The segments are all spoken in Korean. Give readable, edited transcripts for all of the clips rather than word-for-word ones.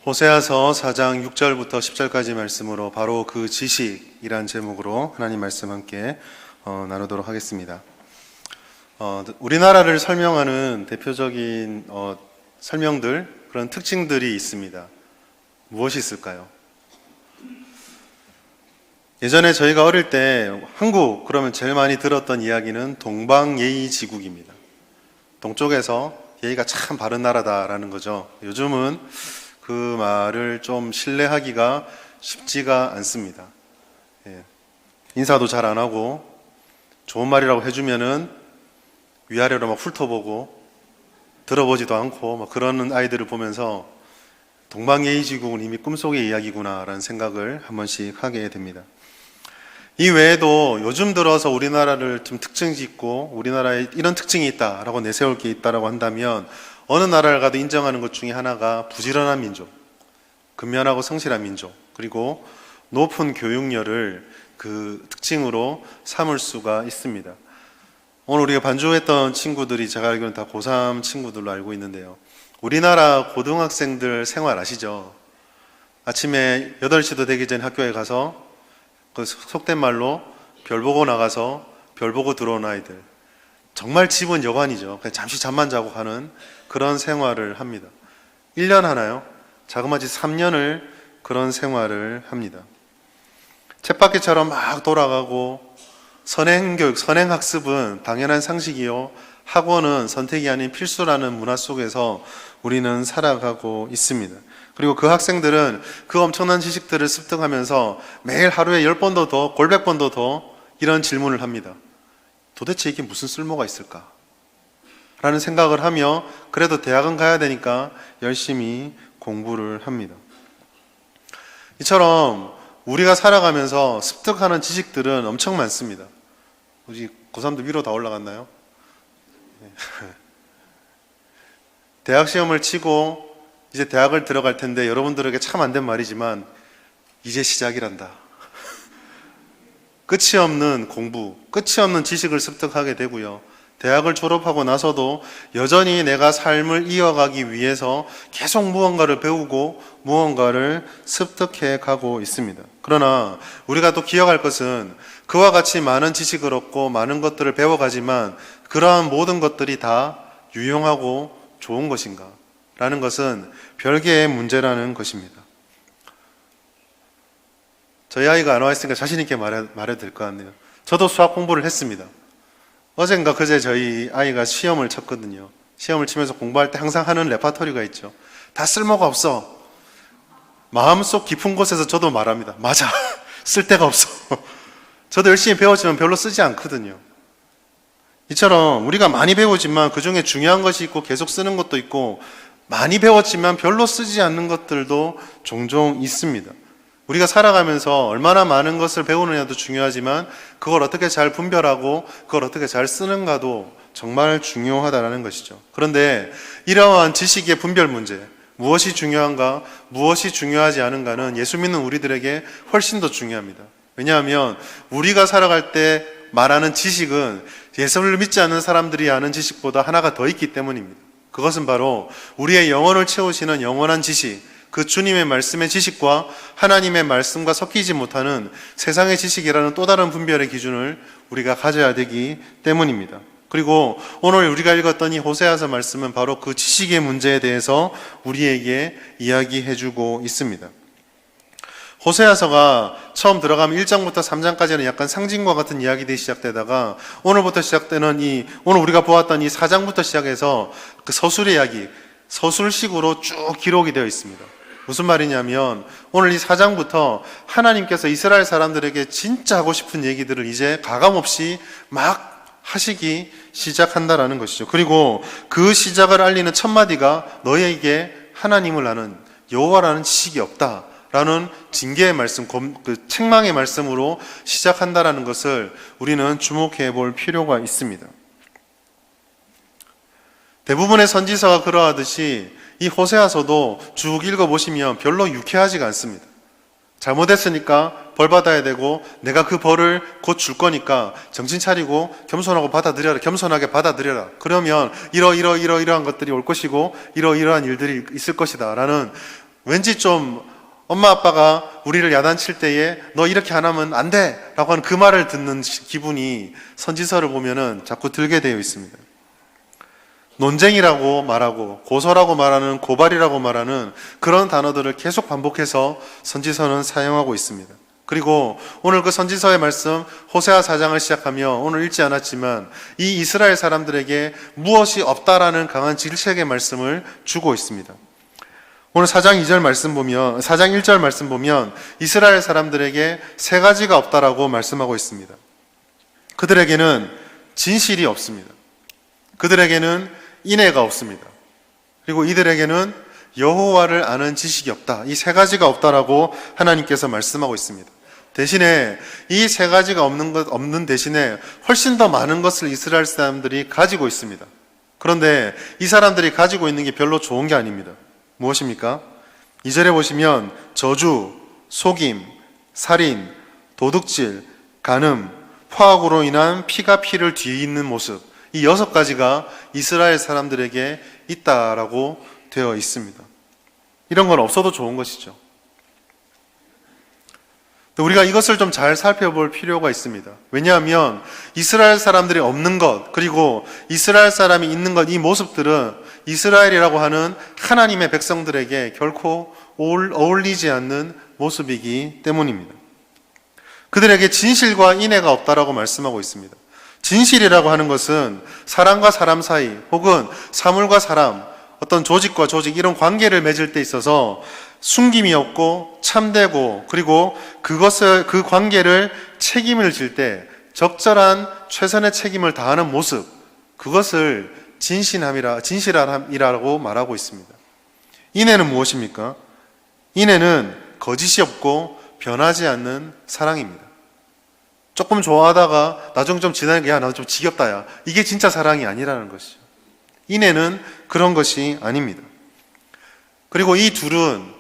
호세아서 4장 6절부터 10절까지 말씀으로 바로 그 지식이란 제목으로 하나님 말씀 함께 나누도록 하겠습니다. 우리나라를 설명하는 대표적인 설명들, 그런 특징들이 있습니다. 무엇이 있을까요? 예전에 저희가 어릴 때 한국 그러면 제일 많이 들었던 이야기는 동방예의지국입니다. 동쪽에서 예의가 참 바른 나라다라는 거죠. 요즘은 그 말을 좀 신뢰하기가 쉽지가 않습니다. 인사도 잘 안 하고 좋은 말이라고 해주면은 위아래로 막 훑어보고 들어보지도 않고 막 그러는 아이들을 보면서 동방예의지국은 이미 꿈속의 이야기구나라는 생각을 한 번씩 하게 됩니다. 이 외에도 요즘 들어서 우리나라를 좀 특징 짓고 우리나라에 이런 특징이 있다라고 내세울 게 있다라고 한다면 어느 나라를 가도 인정하는 것 중에 하나가 부지런한 민족, 근면하고 성실한 민족, 그리고 높은 교육열을 그 특징으로 삼을 수가 있습니다. 오늘 우리가 반주했던 친구들이 제가 알기로는 다 고3 친구들로 알고 있는데요. 우리나라 고등학생들 생활 아시죠? 아침에 8시도 되기 전에 학교에 가서 그 속된 말로 별 보고 나가서 별 보고 들어온 아이들, 정말 집은 여관이죠. 그냥 잠시 잠만 자고 가는 그런 생활을 합니다. 1년 하나요? 자그마치 3년을 그런 생활을 합니다. 쳇바퀴처럼 막 돌아가고 선행교육, 선행학습은 당연한 상식이요, 학원은 선택이 아닌 필수라는 문화 속에서 우리는 살아가고 있습니다. 그리고 그 학생들은 그 엄청난 지식들을 습득하면서 매일 하루에 10번도 더, 골백 번도 더 이런 질문을 합니다. 도대체 이게 무슨 쓸모가 있을까? 라는 생각을 하며 그래도 대학은 가야 되니까 열심히 공부를 합니다. 이처럼 우리가 살아가면서 습득하는 지식들은 엄청 많습니다. 우리 고3도 위로 다 올라갔나요? 대학 시험을 치고 이제 대학을 들어갈 텐데 여러분들에게 참 안 된 말이지만 이제 시작이란다. 끝이 없는 공부, 끝이 없는 지식을 습득하게 되고요. 대학을 졸업하고 나서도 여전히 내가 삶을 이어가기 위해서 계속 무언가를 배우고 무언가를 습득해 가고 있습니다. 그러나 우리가 또 기억할 것은 그와 같이 많은 지식을 얻고 많은 것들을 배워가지만 그러한 모든 것들이 다 유용하고 좋은 것인가? 라는 것은 별개의 문제라는 것입니다. 저희 아이가 안 와 있으니까 자신 있게 말해도 될 것 같네요. 저도 수학 공부를 했습니다. 어젠가 그제 저희 아이가 시험을 쳤거든요. 시험을 치면서 공부할 때 항상 하는 레파토리가 있죠. 다 쓸모가 없어. 마음속 깊은 곳에서 저도 말합니다. 맞아. 쓸 데가 없어. 저도 열심히 배웠지만 별로 쓰지 않거든요. 이처럼 우리가 많이 배우지만 그 중에 중요한 것이 있고 계속 쓰는 것도 있고 많이 배웠지만 별로 쓰지 않는 것들도 종종 있습니다. 우리가 살아가면서 얼마나 많은 것을 배우느냐도 중요하지만 그걸 어떻게 잘 분별하고 그걸 어떻게 잘 쓰는가도 정말 중요하다는 것이죠. 그런데 이러한 지식의 분별 문제, 무엇이 중요한가, 무엇이 중요하지 않은가는 예수 믿는 우리들에게 훨씬 더 중요합니다. 왜냐하면 우리가 살아갈 때 말하는 지식은 예수를 믿지 않는 사람들이 아는 지식보다 하나가 더 있기 때문입니다. 그것은 바로 우리의 영혼을 채우시는 영원한 지식, 그 주님의 말씀의 지식과 하나님의 말씀과 섞이지 못하는 세상의 지식이라는 또 다른 분별의 기준을 우리가 가져야 되기 때문입니다. 그리고 오늘 우리가 읽었던 이 호세아서 말씀은 바로 그 지식의 문제에 대해서 우리에게 이야기해주고 있습니다. 호세아서가 처음 들어가면 1장부터 3장까지는 약간 상징과 같은 이야기들이 시작되다가 오늘부터 시작되는 오늘 우리가 보았던 이 4장부터 시작해서 그 서술의 이야기, 서술식으로 쭉 기록이 되어 있습니다. 무슨 말이냐면 오늘 이 4장부터 하나님께서 이스라엘 사람들에게 진짜 하고 싶은 얘기들을 이제 가감없이 막 하시기 시작한다라는 것이죠. 그리고 그 시작을 알리는 첫 마디가 너희에게 하나님을 아는 여호와라는 지식이 없다라는 징계의 말씀, 그 책망의 말씀으로 시작한다라는 것을 우리는 주목해 볼 필요가 있습니다. 대부분의 선지서가 그러하듯이 이 호세아서도 쭉 읽어보시면 별로 유쾌하지가 않습니다. 잘못했으니까 벌 받아야 되고 내가 그 벌을 곧 줄 거니까 정신 차리고 겸손하게 받아들여라. 그러면 이러한 것들이 올 것이고 이러한 일들이 있을 것이다 라는 왠지 좀 엄마 아빠가 우리를 야단칠 때에 너 이렇게 안 하면 안 돼! 라고 하는 그 말을 듣는 기분이 선지서를 보면은 자꾸 들게 되어 있습니다. 논쟁이라고 말하고 고소라고 말하는 고발이라고 말하는 그런 단어들을 계속 반복해서 선지서는 사용하고 있습니다. 그리고 오늘 그 선지서의 말씀 호세아 4장을 시작하며 오늘 읽지 않았지만 이 이스라엘 사람들에게 무엇이 없다라는 강한 질책의 말씀을 주고 있습니다. 오늘 4장 2절 말씀 보면 4장 1절 말씀 보면 이스라엘 사람들에게 세 가지가 없다라고 말씀하고 있습니다. 그들에게는 진실이 없습니다. 그들에게는 인애가 없습니다. 그리고 이들에게는 여호와를 아는 지식이 없다. 이 세 가지가 없다라고 하나님께서 말씀하고 있습니다. 대신에 이 세 가지가 없는 대신에 훨씬 더 많은 것을 이스라엘 사람들이 가지고 있습니다. 그런데 이 사람들이 가지고 있는 게 별로 좋은 게 아닙니다. 무엇입니까? 2절에 보시면 저주, 속임, 살인, 도둑질, 간음, 포악으로 인한 피가 피를 뒤이는 모습, 이 6가지가 이스라엘 사람들에게 있다라고 되어 있습니다. 이런 건 없어도 좋은 것이죠. 우리가 이것을 좀 잘 살펴볼 필요가 있습니다. 왜냐하면 이스라엘 사람들이 없는 것, 그리고 이스라엘 사람이 있는 것, 이 모습들은 이스라엘이라고 하는 하나님의 백성들에게 결코 어울리지 않는 모습이기 때문입니다. 그들에게 진실과 인애가 없다라고 말씀하고 있습니다. 진실이라고 하는 것은 사람과 사람 사이 혹은 사물과 사람, 어떤 조직과 조직 이런 관계를 맺을 때 있어서 숨김이 없고 참되고 그리고 그 관계를 책임을 질 때 적절한 최선의 책임을 다하는 모습, 그것을 진실함이라고 말하고 있습니다. 인애는 무엇입니까? 인애는 거짓이 없고 변하지 않는 사랑입니다. 조금 좋아하다가 나중 좀 지나니까 야, 나도 좀 지겹다 야. 이게 진짜 사랑이 아니라는 것이죠. 인애는 그런 것이 아닙니다. 그리고 이 둘은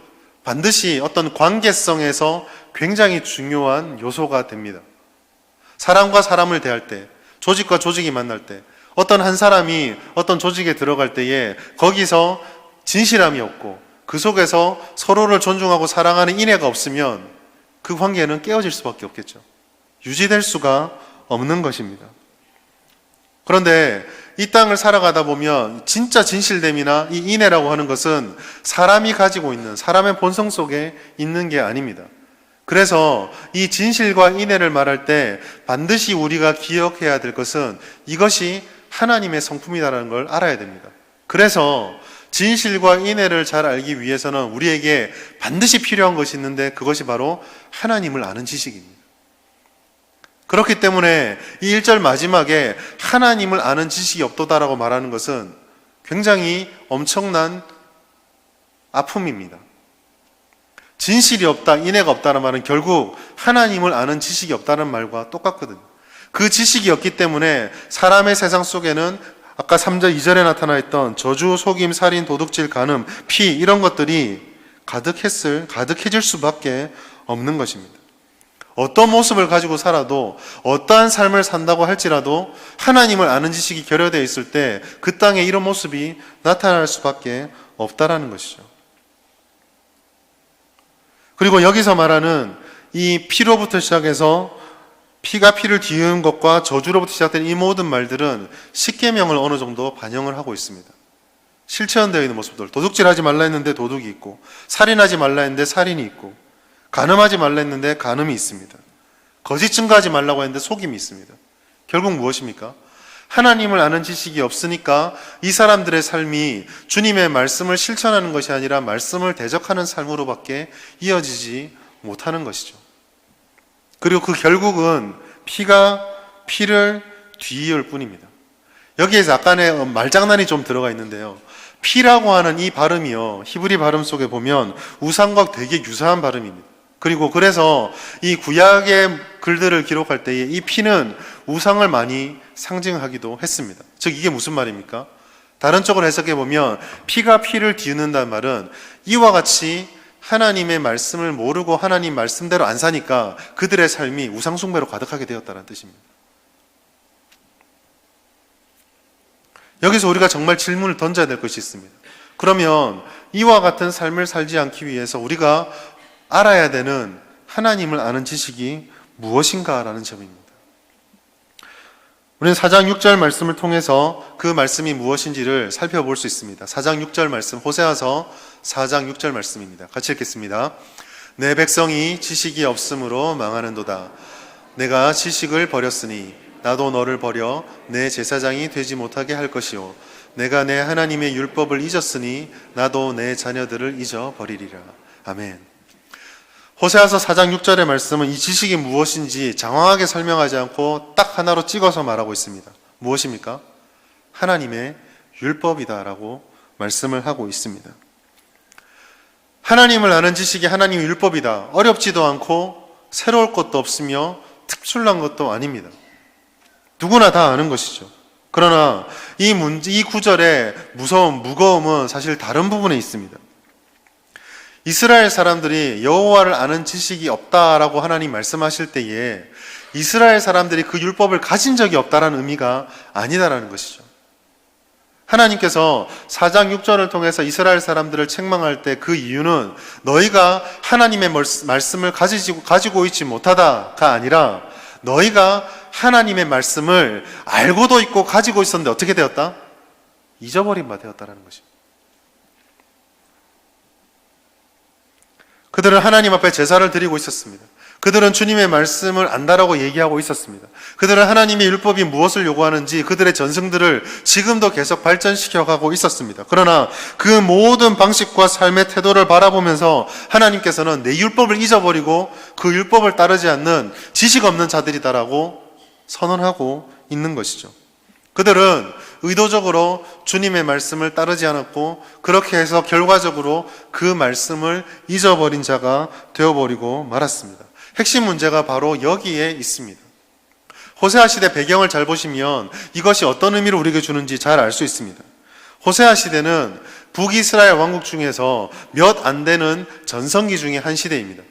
반드시 어떤 관계성에서 굉장히 중요한 요소가 됩니다. 사람과 사람을 대할 때, 조직과 조직이 만날 때, 어떤 한 사람이 어떤 조직에 들어갈 때에 거기서 진실함이 없고 그 속에서 서로를 존중하고 사랑하는 인애가 없으면 그 관계는 깨어질 수밖에 없겠죠. 유지될 수가 없는 것입니다. 그런데 이 땅을 살아가다 보면 진짜 진실됨이나 이 인애라고 하는 것은 사람이 가지고 있는 사람의 본성 속에 있는 게 아닙니다. 그래서 이 진실과 인애를 말할 때 반드시 우리가 기억해야 될 것은 이것이 하나님의 성품이라는 걸 알아야 됩니다. 그래서 진실과 인애를 잘 알기 위해서는 우리에게 반드시 필요한 것이 있는데 그것이 바로 하나님을 아는 지식입니다. 그렇기 때문에 이 1절 마지막에 하나님을 아는 지식이 없도다라고 말하는 것은 굉장히 엄청난 아픔입니다. 진실이 없다, 인애가 없다는 말은 결국 하나님을 아는 지식이 없다는 말과 똑같거든요. 그 지식이 없기 때문에 사람의 세상 속에는 아까 3절, 2절에 나타나 있던 저주, 속임, 살인, 도둑질, 간음, 피 이런 것들이 가득해질 수밖에 없는 것입니다. 어떤 모습을 가지고 살아도 어떠한 삶을 산다고 할지라도 하나님을 아는 지식이 결여되어 있을 때 그 땅에 이런 모습이 나타날 수밖에 없다라는 것이죠. 그리고 여기서 말하는 이 피로부터 시작해서 피가 피를 뒤흔 것과 저주로부터 시작된 이 모든 말들은 십계명을 어느 정도 반영을 하고 있습니다. 실체화되어 있는 모습들, 도둑질하지 말라 했는데 도둑이 있고 살인하지 말라 했는데 살인이 있고 간음하지 말라 했는데 간음이 있습니다. 거짓 증거하지 말라고 했는데 속임이 있습니다. 결국 무엇입니까? 하나님을 아는 지식이 없으니까 이 사람들의 삶이 주님의 말씀을 실천하는 것이 아니라 말씀을 대적하는 삶으로밖에 이어지지 못하는 것이죠. 그리고 그 결국은 피가 피를 뒤이을 뿐입니다. 여기에서 약간의 말장난이 좀 들어가 있는데요. 피라고 하는 이 발음이요, 히브리 발음 속에 보면 우상과 되게 유사한 발음입니다. 그리고 그래서 이 구약의 글들을 기록할 때에 이 피는 우상을 많이 상징하기도 했습니다. 즉 이게 무슨 말입니까? 다른 쪽으로 해석해 보면 피가 피를 뒤흔는다는 말은 이와 같이 하나님의 말씀을 모르고 하나님 말씀대로 안 사니까 그들의 삶이 우상 숭배로 가득하게 되었다는 뜻입니다. 여기서 우리가 정말 질문을 던져야 될 것이 있습니다. 그러면 이와 같은 삶을 살지 않기 위해서 우리가 알아야 되는 하나님을 아는 지식이 무엇인가라는 점입니다. 우리는 4장 6절 말씀을 통해서 그 말씀이 무엇인지를 살펴볼 수 있습니다. 4장 6절 말씀, 호세아서 4장 6절 말씀입니다. 같이 읽겠습니다. 내 백성이 지식이 없으므로 망하는도다. 내가 지식을 버렸으니 나도 너를 버려 내 제사장이 되지 못하게 할 것이요 내가 내 하나님의 율법을 잊었으니 나도 내 자녀들을 잊어버리리라. 아멘. 호세아서 4장 6절의 말씀은 이 지식이 무엇인지 장황하게 설명하지 않고 딱 하나로 찍어서 말하고 있습니다. 무엇입니까? 하나님의 율법이다라고 말씀을 하고 있습니다. 하나님을 아는 지식이 하나님의 율법이다. 어렵지도 않고 새로울 것도 없으며 특출난 것도 아닙니다. 누구나 다 아는 것이죠. 그러나 이 구절의 무거움은 사실 다른 부분에 있습니다. 이스라엘 사람들이 여호와를 아는 지식이 없다라고 하나님 말씀하실 때에 이스라엘 사람들이 그 율법을 가진 적이 없다라는 의미가 아니다라는 것이죠. 하나님께서 4장 6절을 통해서 이스라엘 사람들을 책망할 때 그 이유는 너희가 하나님의 말씀을 가지고 있지 못하다가 아니라 너희가 하나님의 말씀을 알고도 있고 가지고 있었는데 어떻게 되었다? 잊어버린 바 되었다라는 것입니다. 그들은 하나님 앞에 제사를 드리고 있었습니다. 그들은 주님의 말씀을 안다라고 얘기하고 있었습니다. 그들은 하나님의 율법이 무엇을 요구하는지 그들의 전승들을 지금도 계속 발전시켜가고 있었습니다. 그러나 그 모든 방식과 삶의 태도를 바라보면서 하나님께서는 내 율법을 잊어버리고 그 율법을 따르지 않는 지식 없는 자들이다라고 선언하고 있는 것이죠. 그들은 의도적으로 주님의 말씀을 따르지 않았고 그렇게 해서 결과적으로 그 말씀을 잊어버린 자가 되어버리고 말았습니다. 핵심 문제가 바로 여기에 있습니다. 호세아 시대 배경을 잘 보시면 이것이 어떤 의미를 우리에게 주는지 잘 알 수 있습니다. 호세아 시대는 북이스라엘 왕국 중에서 몇 안 되는 전성기 중에 한 시대입니다.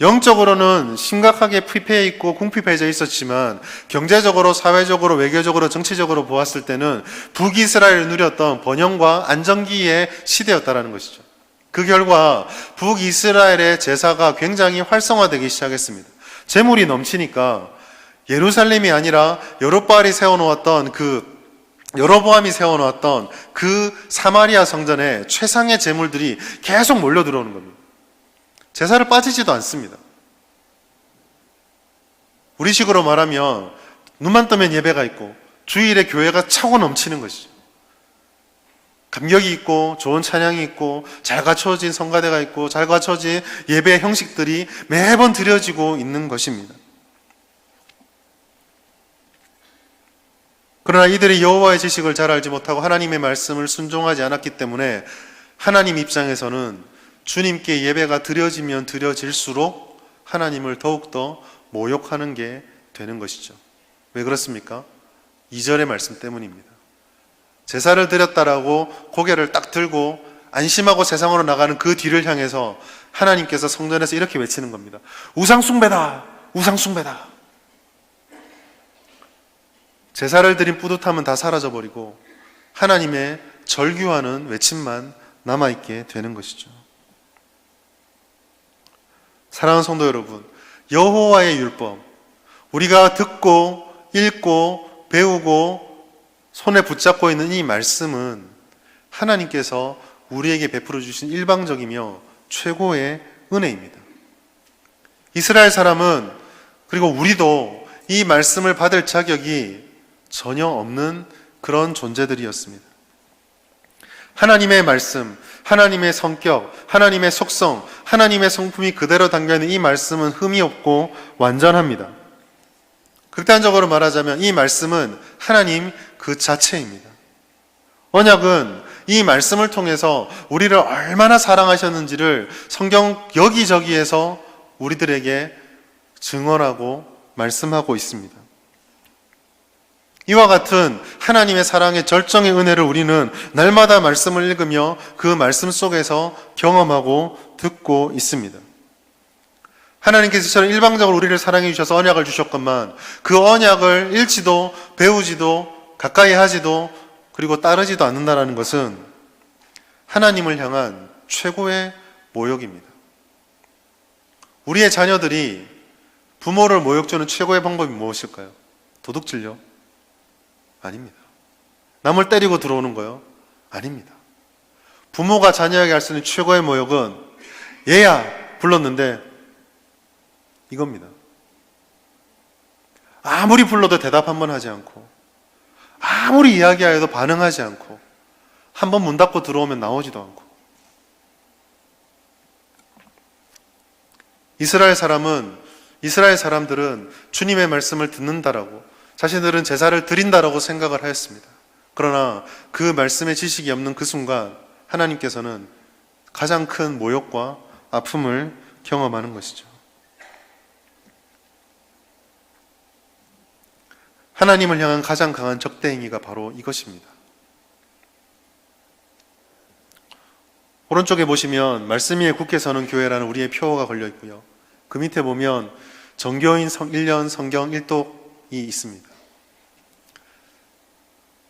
영적으로는 심각하게 피폐해 있고 궁핍해져 있었지만 경제적으로, 사회적으로, 외교적으로, 정치적으로 보았을 때는 북이스라엘을 누렸던 번영과 안정기의 시대였다라는 것이죠. 그 결과 북이스라엘의 제사가 굉장히 활성화되기 시작했습니다. 재물이 넘치니까 예루살렘이 아니라 여로보암이 세워놓았던 그 사마리아 성전에 최상의 재물들이 계속 몰려 들어오는 겁니다. 제사를 빠지지도 않습니다. 우리식으로 말하면 눈만 뜨면 예배가 있고 주일에 교회가 차고 넘치는 것이죠. 감격이 있고 좋은 찬양이 있고 잘 갖춰진 성가대가 있고 잘 갖춰진 예배 형식들이 매번 드려지고 있는 것입니다. 그러나 이들이 여호와의 지식을 잘 알지 못하고 하나님의 말씀을 순종하지 않았기 때문에 하나님 입장에서는 주님께 예배가 드려지면 드려질수록 하나님을 더욱더 모욕하는 게 되는 것이죠. 왜 그렇습니까? 2절의 말씀 때문입니다. 제사를 드렸다라고 고개를 딱 들고 안심하고 세상으로 나가는 그 뒤를 향해서 하나님께서 성전에서 이렇게 외치는 겁니다. 우상숭배다! 우상숭배다! 제사를 드린 뿌듯함은 다 사라져버리고 하나님의 절규하는 외침만 남아있게 되는 것이죠. 사랑하는 성도 여러분, 여호와의 율법, 우리가 듣고 읽고 배우고 손에 붙잡고 있는 이 말씀은 하나님께서 우리에게 베풀어 주신 일방적이며 최고의 은혜입니다. 이스라엘 사람은 그리고 우리도 이 말씀을 받을 자격이 전혀 없는 그런 존재들이었습니다. 하나님의 말씀, 하나님의 성격, 하나님의 속성, 하나님의 성품이 그대로 담겨있는 이 말씀은 흠이 없고 완전합니다. 극단적으로 말하자면 이 말씀은 하나님 그 자체입니다. 언약은 이 말씀을 통해서 우리를 얼마나 사랑하셨는지를 성경 여기저기에서 우리들에게 증언하고 말씀하고 있습니다. 이와 같은 하나님의 사랑의 절정의 은혜를 우리는 날마다 말씀을 읽으며 그 말씀 속에서 경험하고 듣고 있습니다. 하나님께서 저는 일방적으로 우리를 사랑해 주셔서 언약을 주셨건만 그 언약을 읽지도 배우지도 가까이 하지도 그리고 따르지도 않는다는 것은 하나님을 향한 최고의 모욕입니다. 우리의 자녀들이 부모를 모욕주는 최고의 방법이 무엇일까요? 도둑질요? 아닙니다. 남을 때리고 들어오는 거요? 아닙니다. 부모가 자녀에게 할 수 있는 최고의 모욕은 얘야 불렀는데 이겁니다. 아무리 불러도 대답 한 번 하지 않고, 아무리 이야기하여도 반응하지 않고, 한 번 문 닫고 들어오면 나오지도 않고. 이스라엘 사람들은 주님의 말씀을 듣는다라고, 자신들은 제사를 드린다라고 생각을 하였습니다. 그러나 그 말씀의 지식이 없는 그 순간 하나님께서는 가장 큰 모욕과 아픔을 경험하는 것이죠. 하나님을 향한 가장 강한 적대행위가 바로 이것입니다. 오른쪽에 보시면 말씀 위에 굳게 서는 교회라는 우리의 표어가 걸려 있고요. 그 밑에 보면 정교인 1년 성경 1독이 있습니다.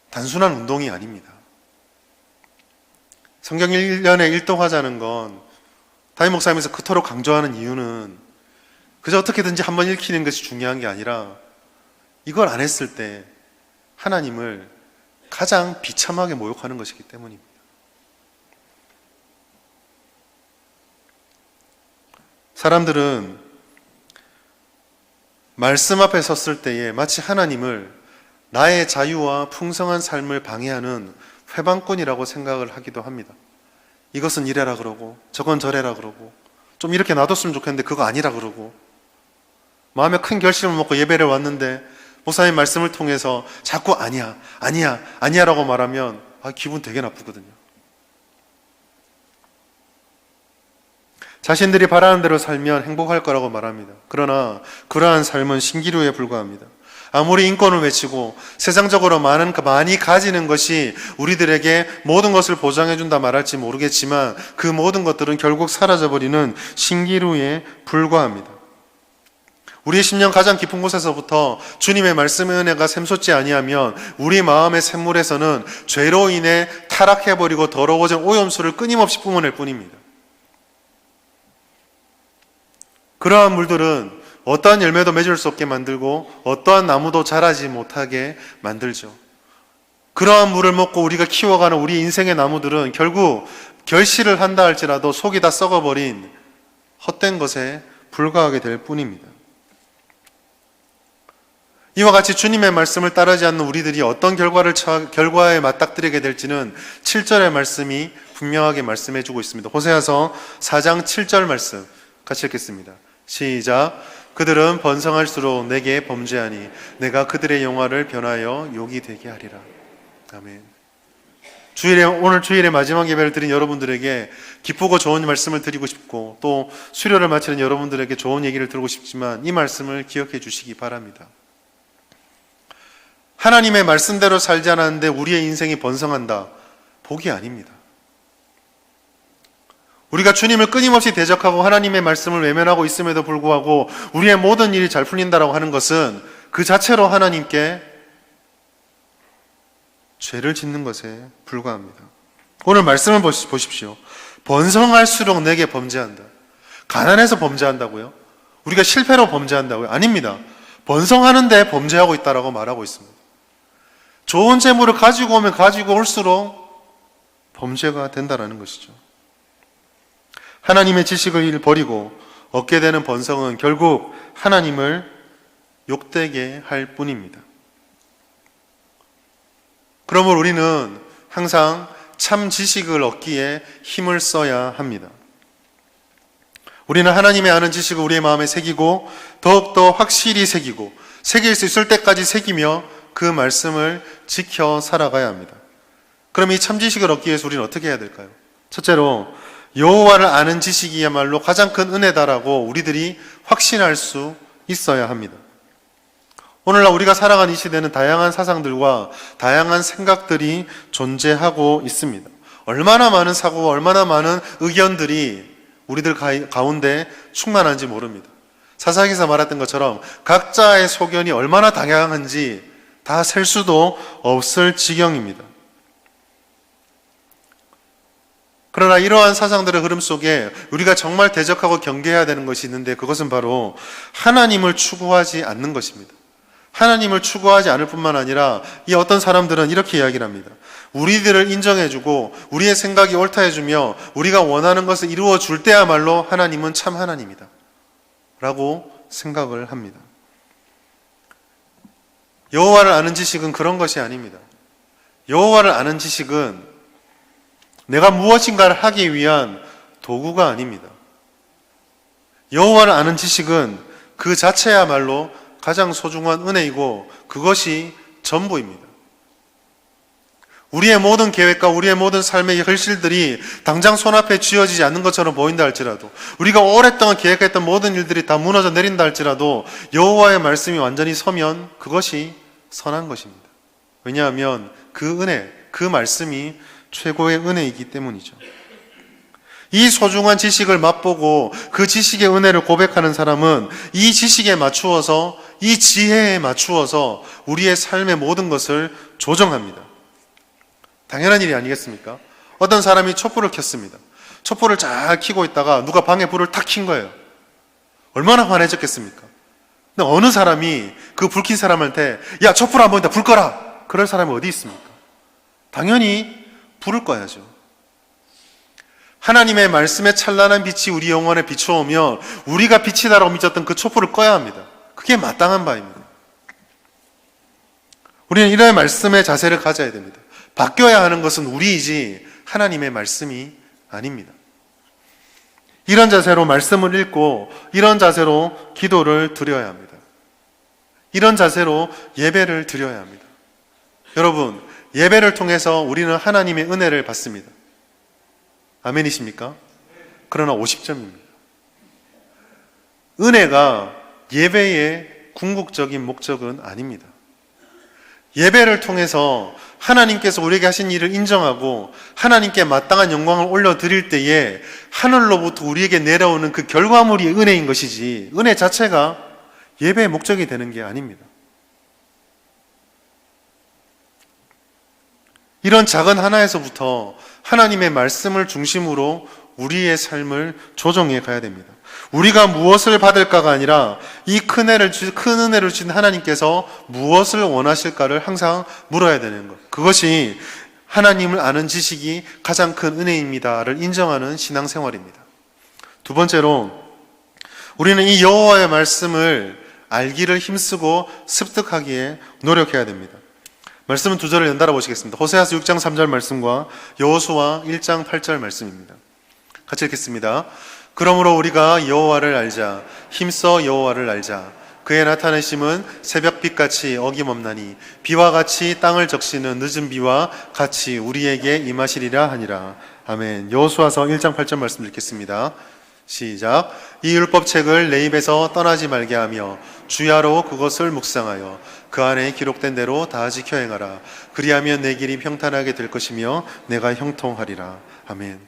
단순한 운동이 아닙니다. 성경 1년에 1독하자는 건 담임 목사님에서 그토록 강조하는 이유는 그저 어떻게든지 한번 읽히는 것이 중요한 게 아니라 이걸 안 했을 때 하나님을 가장 비참하게 모욕하는 것이기 때문입니다. 사람들은 말씀 앞에 섰을 때에 마치 하나님을 나의 자유와 풍성한 삶을 방해하는 회방꾼이라고 생각을 하기도 합니다. 이것은 이래라 그러고 저건 저래라 그러고 좀 이렇게 놔뒀으면 좋겠는데 그거 아니라 그러고 마음에 큰 결심을 먹고 예배를 왔는데 목사님 말씀을 통해서 자꾸 아니야 라고 말하면 기분 되게 나쁘거든요. 자신들이 바라는 대로 살면 행복할 거라고 말합니다. 그러나 그러한 삶은 신기루에 불과합니다. 아무리 인권을 외치고 세상적으로 많이 가지는 것이 우리들에게 모든 것을 보장해준다 말할지 모르겠지만 그 모든 것들은 결국 사라져버리는 신기루에 불과합니다. 우리의 심령 가장 깊은 곳에서부터 주님의 말씀의 은혜가 샘솟지 아니하면 우리 마음의 샘물에서는 죄로 인해 타락해버리고 더러워진 오염수를 끊임없이 뿜어낼 뿐입니다. 그러한 물들은 어떠한 열매도 맺을 수 없게 만들고 어떠한 나무도 자라지 못하게 만들죠. 그러한 물을 먹고 우리가 키워가는 우리 인생의 나무들은 결국 결실을 한다 할지라도 속이 다 썩어버린 헛된 것에 불과하게 될 뿐입니다. 이와 같이 주님의 말씀을 따르지 않는 우리들이 어떤 결과에 맞닥뜨리게 될지는 7절의 말씀이 분명하게 말씀해주고 있습니다. 호세아서 4장 7절 말씀 같이 읽겠습니다. 시작. 그들은 번성할수록 내게 범죄하니 내가 그들의 영화를 변하여 욕이 되게 하리라. 아멘. 오늘 주일의 마지막 예배를 드린 여러분들에게 기쁘고 좋은 말씀을 드리고 싶고 또 수료를 마치는 여러분들에게 좋은 얘기를 들고 싶지만 이 말씀을 기억해 주시기 바랍니다. 하나님의 말씀대로 살지 않았는데 우리의 인생이 번성한다. 복이 아닙니다. 우리가 주님을 끊임없이 대적하고 하나님의 말씀을 외면하고 있음에도 불구하고 우리의 모든 일이 잘 풀린다라고 하는 것은 그 자체로 하나님께 죄를 짓는 것에 불과합니다. 오늘 말씀을 보십시오. 번성할수록 내게 범죄한다. 가난해서 범죄한다고요? 우리가 실패로 범죄한다고요? 아닙니다. 번성하는데 범죄하고 있다라고 말하고 있습니다. 좋은 재물을 가지고 오면 가지고 올수록 범죄가 된다라는 것이죠. 하나님의 지식을 버리고 얻게 되는 번성은 결국 하나님을 욕되게 할 뿐입니다. 그러므로 우리는 항상 참 지식을 얻기에 힘을 써야 합니다. 우리는 하나님의 아는 지식을 우리의 마음에 새기고 더욱더 확실히 새기고 새길 수 있을 때까지 새기며 그 말씀을 지켜 살아가야 합니다. 그럼 이 참 지식을 얻기 위해서 우리는 어떻게 해야 될까요? 첫째로 여호와를 아는 지식이야말로 가장 큰 은혜다라고 우리들이 확신할 수 있어야 합니다. 오늘날 우리가 살아가는 이 시대는 다양한 사상들과 다양한 생각들이 존재하고 있습니다. 얼마나 많은 사고와 얼마나 많은 의견들이 우리들 가운데 충만한지 모릅니다. 사사기에서 말했던 것처럼 각자의 소견이 얼마나 다양한지 다 셀 수도 없을 지경입니다. 그러나 이러한 사상들의 흐름 속에 우리가 정말 대적하고 경계해야 되는 것이 있는데, 그것은 바로 하나님을 추구하지 않는 것입니다. 하나님을 추구하지 않을 뿐만 아니라 이 어떤 사람들은 이렇게 이야기를 합니다. 우리들을 인정해주고 우리의 생각이 옳다 해주며 우리가 원하는 것을 이루어 줄 때야말로 하나님은 참 하나님이다 라고 생각을 합니다. 여호와를 아는 지식은 그런 것이 아닙니다. 여호와를 아는 지식은 내가 무엇인가를 하기 위한 도구가 아닙니다. 여호와를 아는 지식은 그 자체야말로 가장 소중한 은혜이고 그것이 전부입니다. 우리의 모든 계획과 우리의 모든 삶의 현실들이 당장 손앞에 쥐어지지 않는 것처럼 보인다 할지라도, 우리가 오랫동안 계획했던 모든 일들이 다 무너져 내린다 할지라도 여호와의 말씀이 완전히 서면 그것이 선한 것입니다. 왜냐하면 그 은혜, 그 말씀이 최고의 은혜이기 때문이죠. 이 소중한 지식을 맛보고 그 지식의 은혜를 고백하는 사람은 이 지식에 맞추어서, 이 지혜에 맞추어서 우리의 삶의 모든 것을 조정합니다. 당연한 일이 아니겠습니까? 어떤 사람이 촛불을 켰습니다. 촛불을 잘 켜고 있다가 누가 방에 불을 탁 킨 거예요. 얼마나 화내졌겠습니까? 근데 어느 사람이 그 불 킨 사람한테 야, 촛불 안 보인다, 불 꺼라! 그럴 사람이 어디 있습니까? 당연히 불을 꺼야죠. 하나님의 말씀의 찬란한 빛이 우리 영혼에 비추어오면 우리가 빛이다라고 믿었던 그 촛불을 꺼야 합니다. 그게 마땅한 바입니다. 우리는 이런 말씀의 자세를 가져야 됩니다. 바뀌어야 하는 것은 우리이지 하나님의 말씀이 아닙니다. 이런 자세로 말씀을 읽고 이런 자세로 기도를 드려야 합니다. 이런 자세로 예배를 드려야 합니다. 여러분, 예배를 통해서 우리는 하나님의 은혜를 받습니다. 아멘이십니까? 그러나 50점입니다. 은혜가 예배의 궁극적인 목적은 아닙니다. 예배를 통해서 하나님께서 우리에게 하신 일을 인정하고 하나님께 마땅한 영광을 올려드릴 때에 하늘로부터 우리에게 내려오는 그 결과물이 은혜인 것이지, 은혜 자체가 예배의 목적이 되는 게 아닙니다. 이런 작은 하나에서부터 하나님의 말씀을 중심으로 우리의 삶을 조정해 가야 됩니다. 우리가 무엇을 받을까가 아니라 이 큰 은혜를 주신 하나님께서 무엇을 원하실까를 항상 물어야 되는 것. 그것이 하나님을 아는 지식이 가장 큰 은혜입니다를 인정하는 신앙생활입니다. 두 번째로, 우리는 이 여호와의 말씀을 알기를 힘쓰고 습득하기에 노력해야 됩니다. 말씀은 두 절을 연달아 보시겠습니다. 호세아서 6장 3절 말씀과 여호수아 1장 8절 말씀입니다. 같이 읽겠습니다. 그러므로 우리가 여호와를 알자. 힘써 여호와를 알자. 그의 나타내심은 새벽빛같이 어김없나니 비와 같이 땅을 적시는 늦은 비와 같이 우리에게 임하시리라 하니라. 아멘. 여호수아서 1장 8절 말씀 읽겠습니다. 시작. 이 율법책을 내 입에서 떠나지 말게 하며 주야로 그것을 묵상하여 그 안에 기록된 대로 다 지켜 행하라. 그리하면 내 길이 평탄하게 될 것이며 내가 형통하리라. 아멘.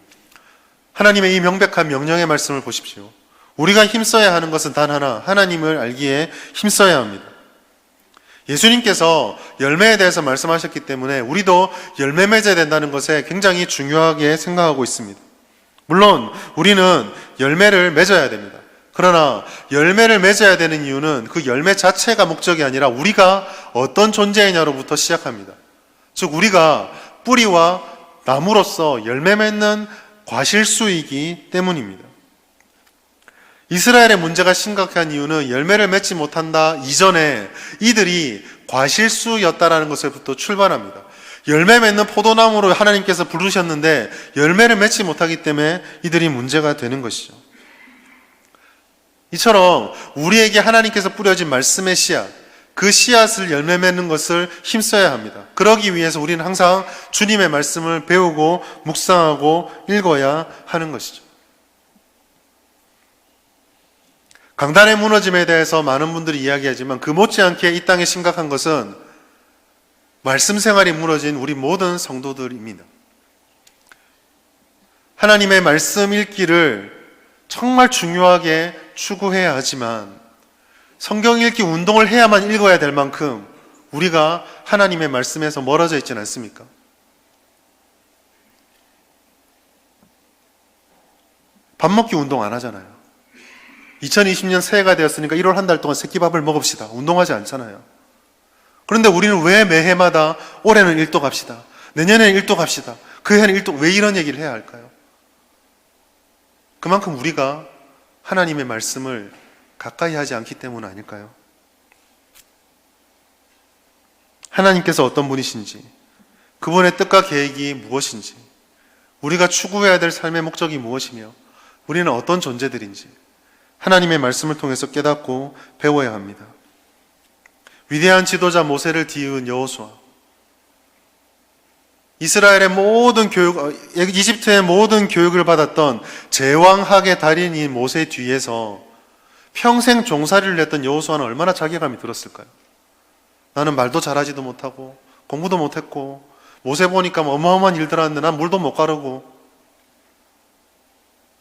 하나님의 이 명백한 명령의 말씀을 보십시오. 우리가 힘써야 하는 것은 단 하나, 하나님을 알기에 힘써야 합니다. 예수님께서 열매에 대해서 말씀하셨기 때문에 우리도 열매 맺어야 된다는 것에 굉장히 중요하게 생각하고 있습니다. 물론 우리는 열매를 맺어야 됩니다. 그러나 열매를 맺어야 되는 이유는 그 열매 자체가 목적이 아니라 우리가 어떤 존재이냐로부터 시작합니다. 즉 우리가 뿌리와 나무로서 열매 맺는 과실수이기 때문입니다. 이스라엘의 문제가 심각한 이유는 열매를 맺지 못한다 이전에 이들이 과실수였다라는 것에부터 출발합니다. 열매 맺는 포도나무로 하나님께서 부르셨는데 열매를 맺지 못하기 때문에 이들이 문제가 되는 것이죠. 이처럼 우리에게 하나님께서 뿌려진 말씀의 씨앗, 그 씨앗을 열매 맺는 것을 힘써야 합니다. 그러기 위해서 우리는 항상 주님의 말씀을 배우고 묵상하고 읽어야 하는 것이죠. 강단의 무너짐에 대해서 많은 분들이 이야기하지만 그 못지않게 이 땅에 심각한 것은 말씀 생활이 무너진 우리 모든 성도들입니다. 하나님의 말씀 읽기를 정말 중요하게 추구해야 하지만 성경 읽기 운동을 해야만 읽어야 될 만큼 우리가 하나님의 말씀에서 멀어져 있지는 않습니까? 밥 먹기 운동 안 하잖아요. 2020년 새해가 되었으니까 1월 한 달 동안 새끼밥을 먹읍시다. 운동하지 않잖아요. 그런데 우리는 왜 매해마다 올해는 1도 갑시다, 내년에는 1도 갑시다, 그 해는 1도, 왜 이런 얘기를 해야 할까요? 그만큼 우리가 하나님의 말씀을 가까이 하지 않기 때문 아닐까요? 하나님께서 어떤 분이신지, 그분의 뜻과 계획이 무엇인지, 우리가 추구해야 될 삶의 목적이 무엇이며 우리는 어떤 존재들인지 하나님의 말씀을 통해서 깨닫고 배워야 합니다. 위대한 지도자 모세를 뒤이은 여호수아, 이스라엘의 모든 교육, 이집트의 모든 교육을 받았던 제왕학의 달인인 모세 뒤에서 평생 종살이를 했던 여호수아는 얼마나 자괴감이 들었을까요? 나는 말도 잘하지도 못하고 공부도 못했고 모세 보니까 어마어마한 일들 하는데 난 물도 못 가르고,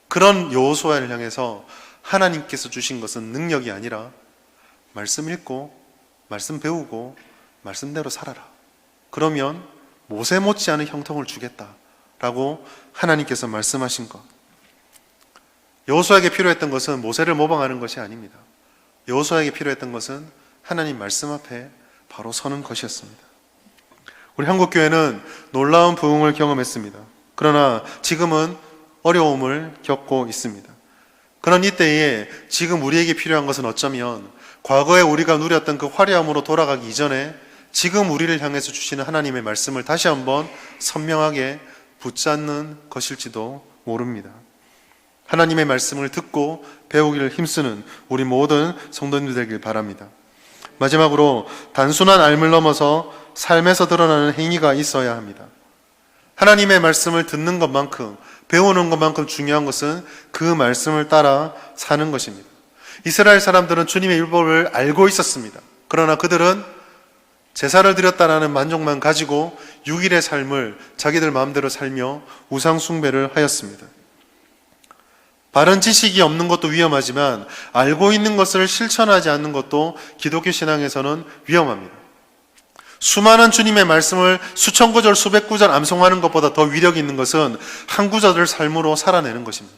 그런 여호수아를 향해서 하나님께서 주신 것은 능력이 아니라 말씀 읽고 말씀 배우고 말씀대로 살아라. 그러면 모세 못지않은 형통을 주겠다라고 하나님께서 말씀하신 것. 여호수아에게 필요했던 것은 모세를 모방하는 것이 아닙니다. 여호수아에게 필요했던 것은 하나님 말씀 앞에 바로 서는 것이었습니다. 우리 한국교회는 놀라운 부흥을 경험했습니다. 그러나 지금은 어려움을 겪고 있습니다. 그런 이때에 지금 우리에게 필요한 것은 어쩌면 과거에 우리가 누렸던 그 화려함으로 돌아가기 이전에 지금 우리를 향해서 주시는 하나님의 말씀을 다시 한번 선명하게 붙잡는 것일지도 모릅니다. 하나님의 말씀을 듣고 배우기를 힘쓰는 우리 모든 성도님들 되길 바랍니다. 마지막으로 단순한 알을 넘어서 삶에서 드러나는 행위가 있어야 합니다. 하나님의 말씀을 듣는 것만큼, 배우는 것만큼 중요한 것은 그 말씀을 따라 사는 것입니다. 이스라엘 사람들은 주님의 율법을 알고 있었습니다. 그러나 그들은 제사를 드렸다라는 만족만 가지고 6일의 삶을 자기들 마음대로 살며 우상 숭배를 하였습니다. 바른 지식이 없는 것도 위험하지만 알고 있는 것을 실천하지 않는 것도 기독교 신앙에서는 위험합니다. 수많은 주님의 말씀을 수천 구절, 수백 구절 암송하는 것보다 더 위력이 있는 것은 한 구절을 삶으로 살아내는 것입니다.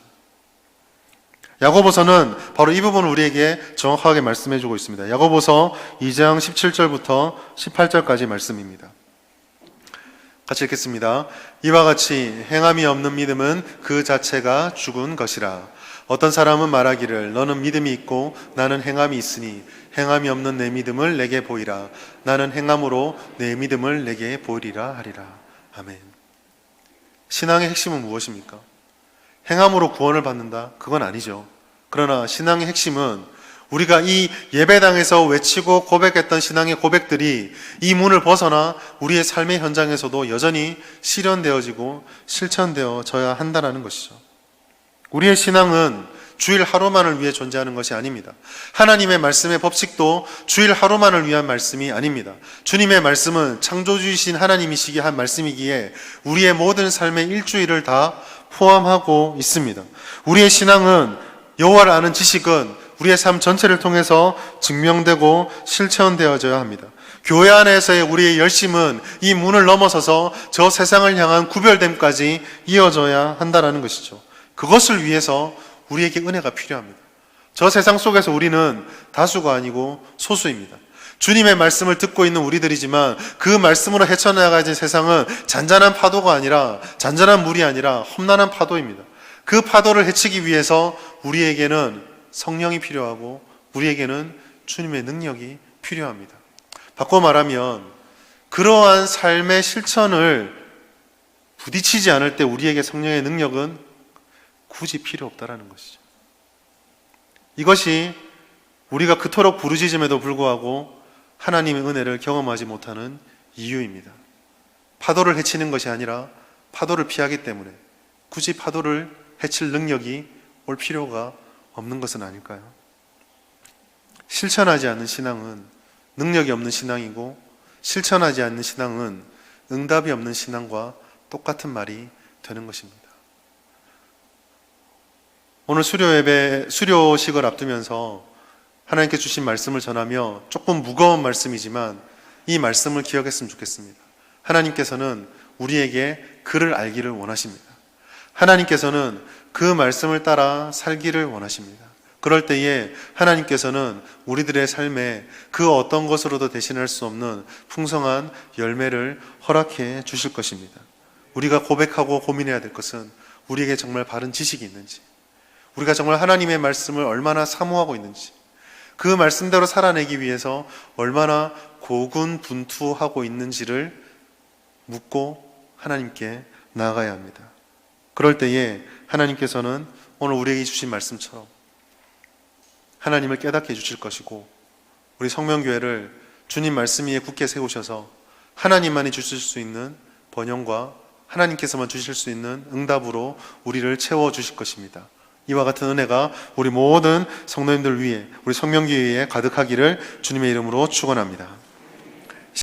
야고보서는 바로 이 부분을 우리에게 정확하게 말씀해주고 있습니다. 야고보서 2장 17절부터 18절까지 말씀입니다. 같이 읽겠습니다. 이와 같이 행함이 없는 믿음은 그 자체가 죽은 것이라. 어떤 사람은 말하기를 너는 믿음이 있고 나는 행함이 있으니 행함이 없는 내 믿음을 내게 보이라. 나는 행함으로 내 믿음을 내게 보이리라 하리라. 아멘. 신앙의 핵심은 무엇입니까? 행함으로 구원을 받는다? 그건 아니죠. 그러나 신앙의 핵심은 우리가 이 예배당에서 외치고 고백했던 신앙의 고백들이 이 문을 벗어나 우리의 삶의 현장에서도 여전히 실현되어지고 실천되어져야 한다는 것이죠. 우리의 신앙은 주일 하루만을 위해 존재하는 것이 아닙니다. 하나님의 말씀의 법칙도 주일 하루만을 위한 말씀이 아닙니다. 주님의 말씀은 창조주이신 하나님이시기에 한 말씀이기에 우리의 모든 삶의 일주일을 다 포함하고 있습니다. 우리의 신앙은, 여호와를 아는 지식은 우리의 삶 전체를 통해서 증명되고 실천되어져야 합니다. 교회 안에서의 우리의 열심은 이 문을 넘어서서 저 세상을 향한 구별됨까지 이어져야 한다는 것이죠. 그것을 위해서 우리에게 은혜가 필요합니다. 저 세상 속에서 우리는 다수가 아니고 소수입니다. 주님의 말씀을 듣고 있는 우리들이지만 그 말씀으로 헤쳐나가진 세상은 잔잔한 파도가 아니라, 잔잔한 물이 아니라 험난한 파도입니다. 그 파도를 헤치기 위해서 우리에게는 성령이 필요하고 우리에게는 주님의 능력이 필요합니다. 바꿔 말하면 그러한 삶의 실천을 부딪히지 않을 때 우리에게 성령의 능력은 굳이 필요 없다라는 것이죠. 이것이 우리가 그토록 부르짖음에도 불구하고 하나님의 은혜를 경험하지 못하는 이유입니다. 파도를 헤치는 것이 아니라 파도를 피하기 때문에 굳이 파도를 해칠 능력이 올 필요가 없는 것은 아닐까요? 실천하지 않는 신앙은 능력이 없는 신앙이고, 실천하지 않는 신앙은 응답이 없는 신앙과 똑같은 말이 되는 것입니다. 오늘 수료식을 앞두면서 하나님께 주신 말씀을 전하며 조금 무거운 말씀이지만 이 말씀을 기억했으면 좋겠습니다. 하나님께서는 우리에게 그를 알기를 원하십니다. 하나님께서는 그 말씀을 따라 살기를 원하십니다. 그럴 때에 하나님께서는 우리들의 삶에 그 어떤 것으로도 대신할 수 없는 풍성한 열매를 허락해 주실 것입니다. 우리가 고백하고 고민해야 될 것은 우리에게 정말 바른 지식이 있는지, 우리가 정말 하나님의 말씀을 얼마나 사모하고 있는지, 그 말씀대로 살아내기 위해서 얼마나 고군분투하고 있는지를 묻고 하나님께 나아가야 합니다. 그럴 때에 하나님께서는 오늘 우리에게 주신 말씀처럼 하나님을 깨닫게 해주실 것이고, 우리 성명교회를 주님 말씀 위에 굳게 세우셔서 하나님만이 주실 수 있는 번영과 하나님께서만 주실 수 있는 응답으로 우리를 채워주실 것입니다. 이와 같은 은혜가 우리 모든 성도님들 위해, 우리 성명교회에 가득하기를 주님의 이름으로 축원합니다.